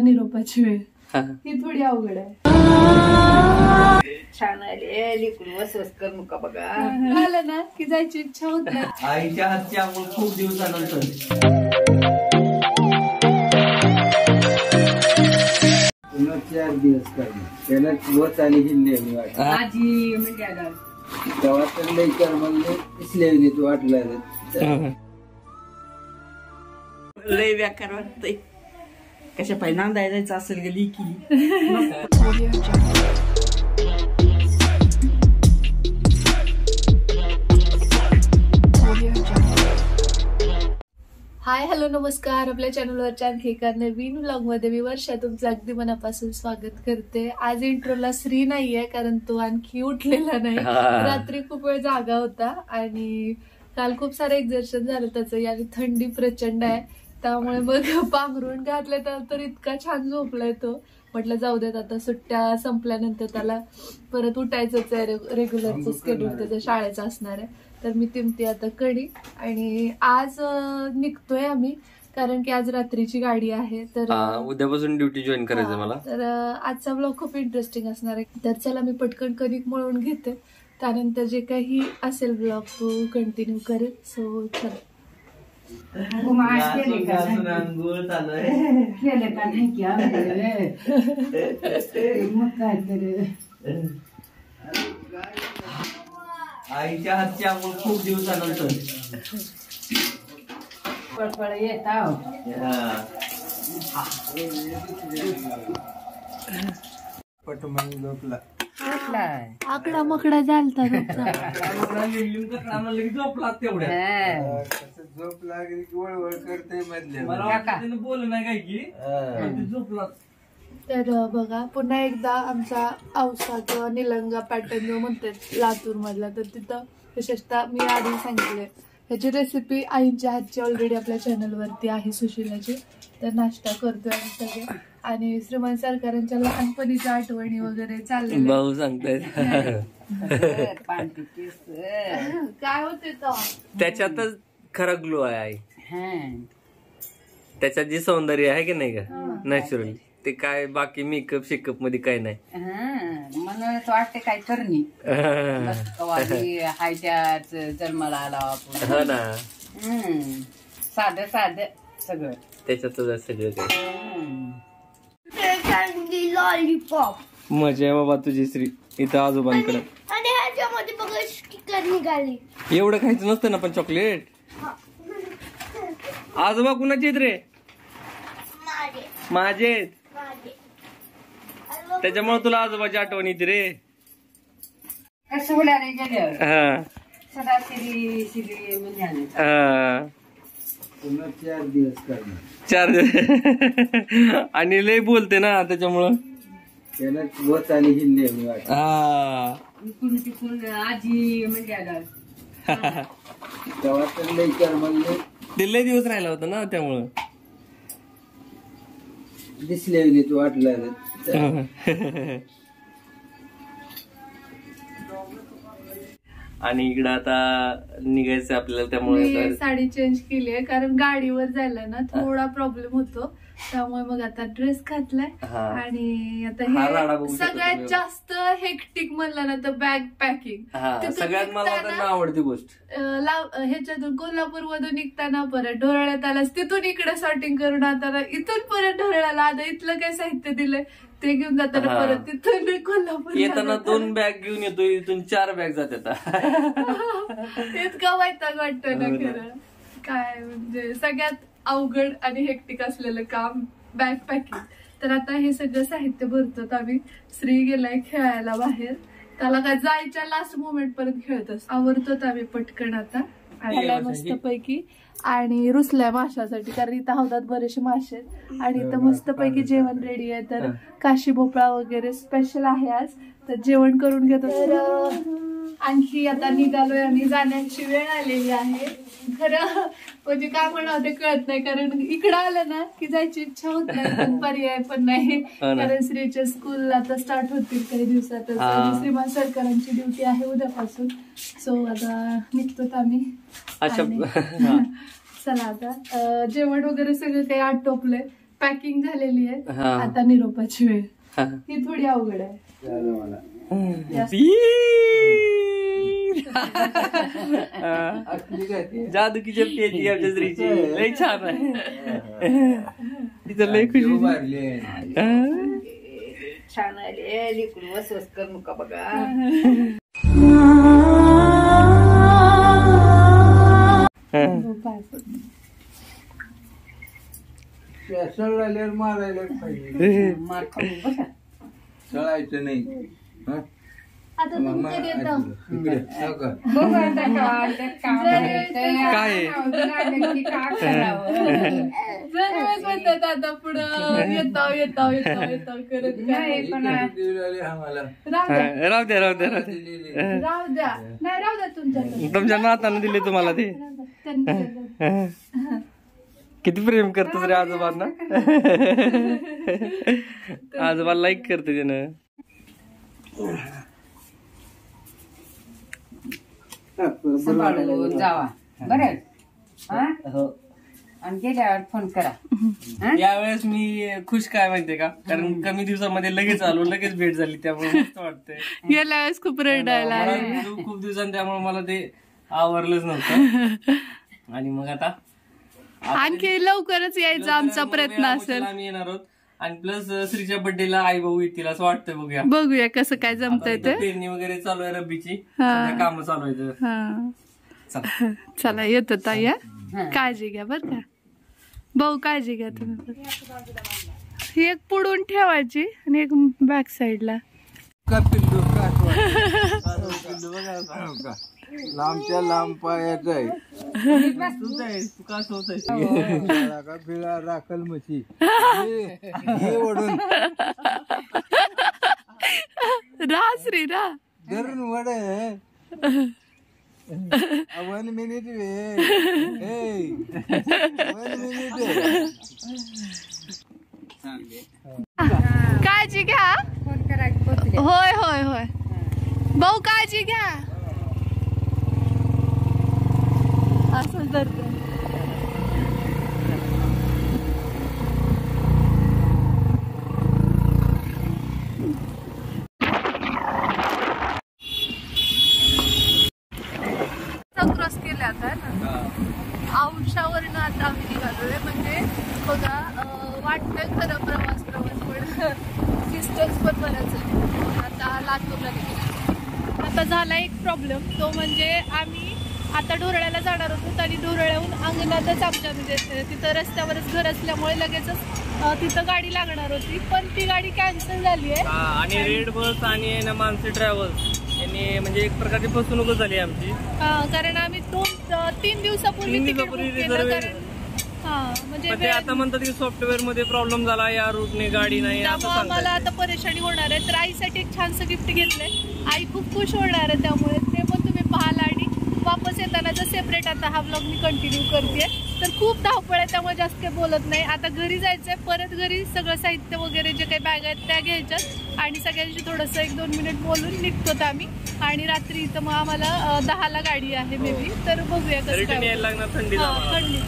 निरोपाची वेळ ही थोडी अवघड आहे. छान आले लिकून वसवस कर मुका बघा. आलं ना की जायची इच्छा होत नाही. आईच्या हातची आंघोळ खूप दिवसानंतर. पुन्हा 4 दिवस करणार त्याला वच आली हिंदी वाट आजी म्हणजे तेव्हा तर लई कर म्हणजे इसले तू वाटला लय व्याकार वाटतंय. कशा पाहिजे नांदाय जायचं असेल गेली की. हाय हॅलो नमस्कार. आपल्या चॅनलवरच्या आणखी एका नवीन व्लॉग मध्ये मी वर्षा तुमचं अगदी मनापासून स्वागत करते. आज इंट्रोला श्री नाहीये कारण तो आणखी उठलेला नाही. रात्री खूप वेळ जागा होता आणि काल खूप सारं एक्झर्शन झालं त्याचं आणि थंडी प्रचंड आहे त्यामुळे मग पांघरून घातल्यानंतर इतका छान झोपलाय तो. म्हटलं जाऊ देत आता सुट्ट्या संपल्यानंतर त्याला परत उठायचंच आहे. रेग्युलरचं स्केड्यूल त्याचं शाळेचं असणार आहे. तर मी तिमती आता कडी आणि आज निघतोय आम्ही कारण की आज रात्रीची गाडी आहे. तर उद्यापासून ड्युटी जॉईन करायचं मला. तर आजचा ब्लॉग खूप इंटरेस्टिंग असणार आहे. तर चला मी पटकन कणिक मळून घेते त्यानंतर जे काही असेल ब्लॉग तो कंटिन्यू करेल. सो चला. आंघोळ चालू आहे. केलं का नाही की मग काय तर आईच्या हातची आंघोळ खूप दिवसानंतर. पळपळ येत पटमन झोपला आकडा मकडा झालता झोपला तेवढ्या झोप लागली की वळवळ करते मधल्या मला बोल नाही काय की झोपला. तर बघा पुन्हा एकदा आमचा औसा किंवा निलंगा पॅटर्न जो म्हणतात लातूर मधला तर तिथं विशेषतः मी आधी सांगितले ह्याची रेसिपी आईंच्या हातची ऑलरेडी आपल्या चॅनलवरती आहे सुशिलाची. तर नाश्ता करतोय आम्ही सगळे आणि श्रीमान सरकारांच्या लहानपणीच्या आठवणी वगैरे चालले. भाऊ सांगतायत काय होते त्याच्यातच खरा ग्लो आहे आई. त्याच्यात जी सौंदर्य आहे की नाही का नॅचरली ते काय बाकी मेकअप शेकअप मध्ये काय नाही. मला वाटते काय करणी हायच्याच जन्माला आला आपण. हो ना साधं साधं सगळं त्याच्यातच सगळं कॅन्डी लॉलीपॉप मजा आहे बाबा तुझी श्री इथं आजोबांकडे. आणि ह्याच्यामध्ये बघा स्टिकर निघाली. एवढं खायचं नसतं ना पण चॉकलेट. आजोबा कुणाचे आहेत रे? माझे. त्याच्यामुळे तुला आजोबाची आठवण येते रे. कसं उडाले गेल्यावर सदा सिरी म्हणजे पुन्हा 4 दिवस करणार 4 दिवस आणि लय बोलते ना त्याच्यामुळं त्याला वच आली हिंदी वाट तिकून आजी म्हणजे तेव्हा तर लई कर म्हणजे ते लय दिवस राहिला होता ना त्यामुळं दिसले तू वाटला. आणि इकडं आता निघायचं आपल्याला त्यामुळे साडी चेंज केली आहे कारण गाडीवर जायला ना थोडा प्रॉब्लेम होतो त्यामुळे मग आता ड्रेस घातलाय. आणि आता हे सगळ्यात जास्त हेक्टिक म्हणलं ना तर बॅग पॅकिंग. सगळ्यात मला आवडती गोष्ट ह्याच्यातून कोल्हापूर मधून निघताना परत ढोरळ्यात आलास तिथून इकडे शॉर्टिंग करून आता इथून परत ढोरळ्याला आता इथलं काय साहित्य दिलंय ते घेऊन जाताना परत तिथून कोल्हापूर येताना 2 बॅग घेऊन येतो इथून 4 बॅग जातात. इतका वैताग वाटतं ना खरं. काय म्हणजे सगळ्यात अवघड आणि हेक्टिक असलेलं काम बॅग पॅकिंग. तर आता हे सगळं साहित्य भरतो आम्ही. श्री गेलाय खेळायला बाहेर. त्याला काय जायच्या लास्ट मोमेंट पर्यंत खेळतोच. आवरतोच आम्ही पटकन आता मस्त पैकी आणि रुसलाय माशासाठी कारण इथं हौदात बरेचसे मासे आणि इथं मस्त पैकी जेवण रेडी आहे. तर काशी भोपळा वगैरे स्पेशल आहे आज. तर जेवण करून घेतो. तर आणखी आता निघालोय आम्ही. जाण्याची वेळ आलेली आहे. खरं म्हणजे काय म्हणावं ते कळत नाही कारण इकडं आलं ना की जायची इच्छा होत नाही पण पर्याय पण नाही कारण श्रीच्या स्कूल आता स्टार्ट होतील काही दिवसातच. श्रीमान सरकारांची ड्युटी आहे उद्यापासून. सो आता निघतो आम्ही. चला आता जेवण वगैरे सगळं काही आटोपलंय पॅकिंग झालेली आहे. हा. आता निरोपाची वेळ. हा. ही थोडी अवघड आहे. जादू की जब पेटी आमच्या स्त्रीची लय छान आहे. तिथं लय खुशी छान आले लिकून वसवस कर मुका बघा. सळल्यावर मारायला पाहिजे. मार खाऊन बसा. सळायचं नाही. हं? आता तुमचं येतं. इकडे हो का? बघू आता काय काय जर म्हणतात आता पुढं येताव येताव येताव येताव करत काय पण दिलेले आम्हाला. राहू द्या राहू द्या राहू द्या. नाही राहू द्या तुमच्या तुमच्या नातानं दिले तुम्हाला ते. किती प्रेम करतोस रे आजोबांना. आजोबा लाईक करते त्यानं. सांभाळून जावा बरं. आणि गेल्यावर फोन करा. यावेळेस मी खुश काय माहितीये का, कारण कमी दिवसामध्ये लगेच आलो, लगेच भेट झाली, त्यामुळे मस्त वाटतंय. गेल्या वेळेस खूप रडायला खूप दिवसांनी, त्यामुळे मला ते आवरलंच नव्हतं. आणि मग आता आणखी लवकरच यायचा आमचा प्रयत्न असेल. आम्ही येणार आहोत. आणि प्लस श्रीच्या बर्थडेला आई भाऊ येतील असं वाटतंय. बघूया कसं काय जमतंय ते. पेरणी वगैरे चालू आहे रब्बीची, काम चालू आहे. चला येतो ताई. काळजी घ्या बर का भाऊ, काळजी घ्या तुम्ही. ही एक पुढून ठेवायची आणि एक बॅक साईडला. लांबच्या लांब पायाच आहे. फिळा राखल म्हशी ओढून रा श्री रा धरून वड 1 minute 1 minute. काळजी घ्या. फोन करा. होय होय होय भाऊ, काळजी घ्या. असं तर क्रॉस केला आता ना औषावरनं. आता आम्ही निघालोय. म्हणजे बघा वाटतंय खरं प्रवास पण डिस्टन्स पण बरंच आहे. आता लातूरला निघालो. आता झाला एक प्रॉब्लेम, तो म्हणजे आम्ही आता ढोरळ्याला जाणार होतो आणि ढोरळ्याहून अंगणातच आमच्या म्हणजे तिथं रस्त्यावरच घर असल्यामुळे लगेचच तिथं गाडी लागणार होती, पण ती गाडी कॅन्सल झाली आहे. आणि रेड बस आणि मानसी ट्रॅव्हल्स यांनी म्हणजे एक प्रकारची फसवणूकच झाली आमची. कारण आम्ही 2-3 दिवसापूर्वी तिकीट बुक केलं. कारण म्हणजे ते आता म्हणतात की सॉफ्टवेअर मध्ये प्रॉब्लेम झाला, या रूटने गाडी नाही, त्यामुळे आम्हाला आता परेशानी होणार आहे. तर आईसाठी एक छानसं गिफ्ट घेतलंय. आई खूप खुश होणार आहे, त्यामुळे ते पण तुम्ही पाहाल. आणि वापस येताना जर सेपरेट आता हा व्लॉग मी कंटिन्यू करते. तर खूप धावपळ आहे, त्यामुळे जास्त काही बोलत नाही. आता घरी जायचंय. परत घरी सगळं साहित्य वगैरे जे काही बॅग आहेत त्या घ्यायच्यात आणि सगळ्यांशी थोडंसं 1-2 मिनिट बोलून निघतो आम्ही. आणि रात्री इथं मग आम्हाला 10ला गाडी आहे मे बी. तर बघूया कसं काय. थंडी,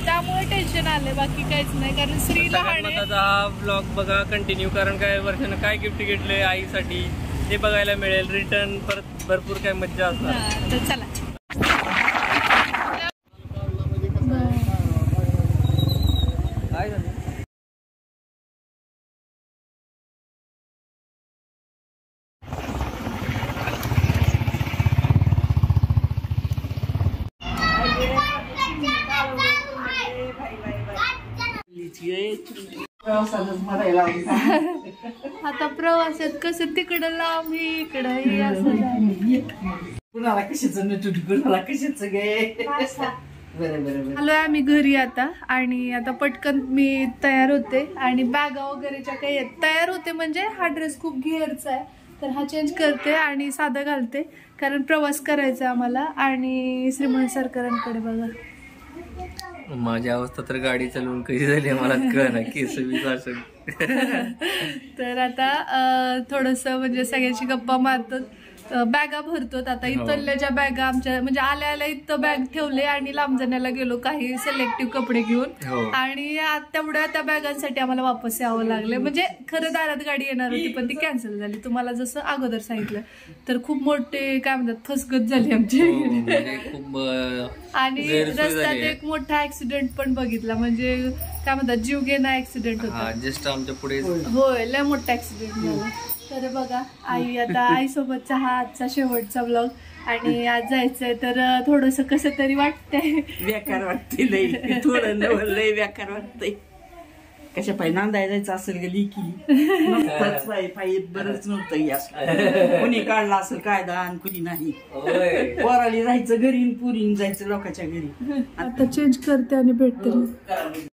त्यामुळे टेन्शन आलंय, बाकी काहीच नाही. कारण श्री लहान आहे. हा ब्लॉग बघा कंटिन्यू, कारण काय वर्षानं काय गिफ्ट घेतलंय आईसाठी ते बघायला मिळेल. रिटर्न परत भरपूर काय मज्जा असणार. तर चला. आता प्रवासात कसं तिकडं लांब इकडं असं कुणाला कशाचं नटून कुणाला कशाचं गे. आलोय आम्ही घरी आता. आणि आता पटकन मी तयार होते आणि बॅगा वगैरेच्या काही आहेत. तयार होते म्हणजे हा ड्रेस खूप घेअरचा आहे, तर हा चेंज करते आणि साधा घालते, कारण प्रवास करायचा आम्हाला. आणि श्रीमंत सरकारांकडे बघा. माझी अवस्था तर गाडी चालवून कशी झाली मला कळना. केस तर आता थोडस म्हणजे सगळ्यांची गप्पा मारतो, बॅगा भरतो. आता इथल्या बॅगा आमच्या म्हणजे आल्या इथं बॅग ठेवले आणि लांबजण्याला गेलो काही सिलेक्टिव्ह कपडे घेऊन आणि तेवढ्या त्या बॅगांसाठी आम्हाला वापस यावं लागलं. म्हणजे खरं दारात गाडी येणार होती पण ती कॅन्सल झाली. तुम्हाला जसं अगोदर सांगितलं तर खूप मोठे काय म्हणतात फसगत झाली आमची. आणि रस्त्यात एक मोठा ऍक्सिडेंट पण बघितला, म्हणजे काय म्हणतात जीव घेणा ऍक्सिडेंट होता जस्ट आमच्या पुढे. होय, लय मोठा ऍक्सिडेंट झाला. तर बघा आई आता आईसोबतचा हा आजचा शेवटचा ब्लॉग आणि आज जायचंय तर थोडस कसं तरी वाटतंय, बेकार वाटते लई, थोडं लई बेकार वाटतंय. कशा पाय नांदायला जायचं असेल गेली की पायी बरंच नव्हतं, कुणी काढला असेल कायदा आणि कुणी नाही. पोराली राहायचं घरी, पुरीन जायचं लोकांच्या घरी. आता चेंज करते आणि भेटते.